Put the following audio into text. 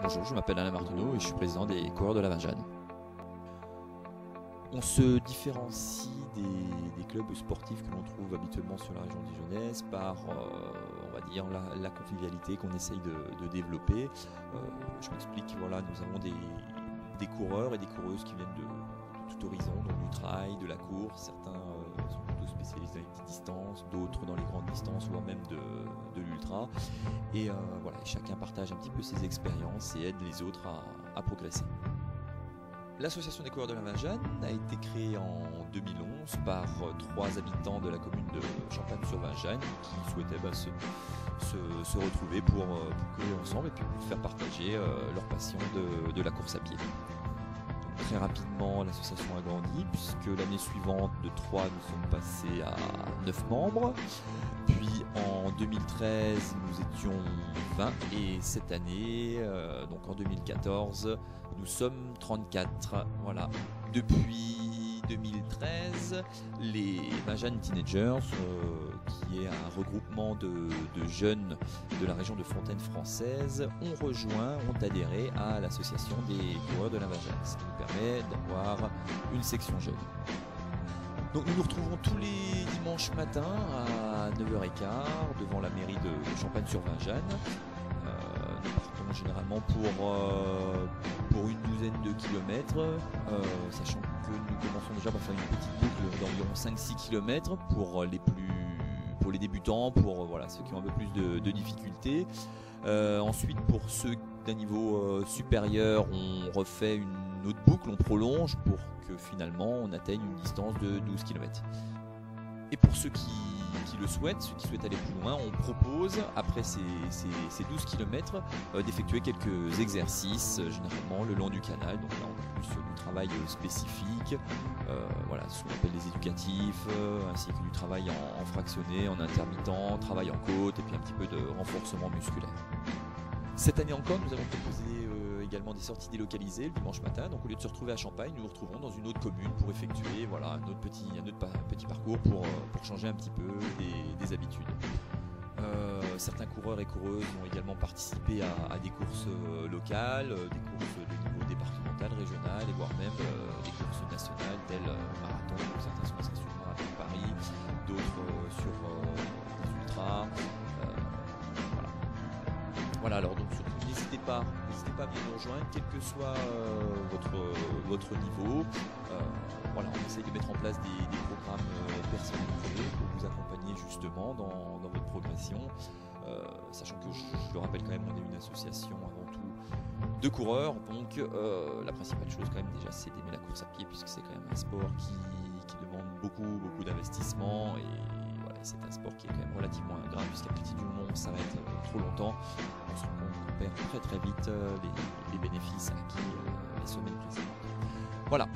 Bonjour, je m'appelle Alain Martineau et je suis président des coureurs de la Vinjane. On se différencie des clubs sportifs que l'on trouve habituellement sur la région dijonnaise par, on va dire, la convivialité qu'on essaye de développer. Je m'explique, voilà, nous avons des coureurs et des coureuses qui viennent de tout horizon, donc du trail, de la course. Certains sont plutôt spécialisés dans les petites distances, d'autres dans les grandes distances, voire même de l'ultra. Et voilà, chacun partage un petit peu ses expériences et aide les autres à progresser. L'association des coureurs de la Vinjane a été créée en 2011 par 3 habitants de la commune de Champagne-sur-Vinjane qui souhaitaient se retrouver pour courir ensemble et puis pour faire partager leur passion de la course à pied. Donc, très rapidement, l'association a grandi puisque l'année suivante, de 3, nous sommes passés à 9 membres. Puis en 2013, nous étions 20 et cette année, donc en 2014, nous sommes 34. Voilà. Depuis 2013, les Vinjane Teenagers, qui est un regroupement de jeunes de la région de Fontaine française, ont adhéré à l'association des coureurs de la Vinjane, ce qui nous permet d'avoir une section jeune. Donc nous nous retrouvons tous les dimanches matins à 9h15 devant la mairie de Champagne-sur-Vinjane. Nous partons généralement pour une douzaine de kilomètres, sachant que nous commençons déjà par faire une petite boucle d'environ 5-6 km pour les débutants, pour ceux qui ont un peu plus de difficultés. Ensuite, pour ceux d'un niveau supérieur, on refait une autre boucle, on prolonge pour que finalement on atteigne une distance de 12 km. Et pour ceux qui le souhaitent, ceux qui souhaitent aller plus loin, on propose, après ces 12 km, d'effectuer quelques exercices, généralement le long du canal. Donc là, on a plus du travail spécifique, ce qu'on appelle les éducatifs, ainsi que du travail en fractionné, en intermittent, travail en côte, et puis un petit peu de renforcement musculaire. Cette année encore, nous avons proposé également des sorties délocalisées le dimanche matin. Donc au lieu de se retrouver à Champagne, nous nous retrouvons dans une autre commune pour effectuer un autre petit parcours pour changer un petit peu des habitudes. Certains coureurs et coureuses ont également participé à des courses locales, des courses de niveau départemental, régional et voire même des courses nationales telles marathon. Donc certains sont inscrits sur le marathon de Paris, d'autres sur des ultras. Voilà, alors donc surtout n'hésitez pas à venir nous rejoindre, quel que soit votre niveau. On essaye de mettre en place des programmes personnalisés pour vous accompagner justement dans votre progression. Sachant que je le rappelle quand même, on est une association avant tout de coureurs, donc la principale chose quand même déjà c'est d'aimer la course à pied puisque c'est quand même un sport qui demande beaucoup d'investissement et c'est un sport qui est quand même relativement ingrat puisqu'à partir du moment où on s'arrête trop longtemps, on se rend compte qu'on perd très vite les bénéfices acquis les semaines précédentes. Voilà.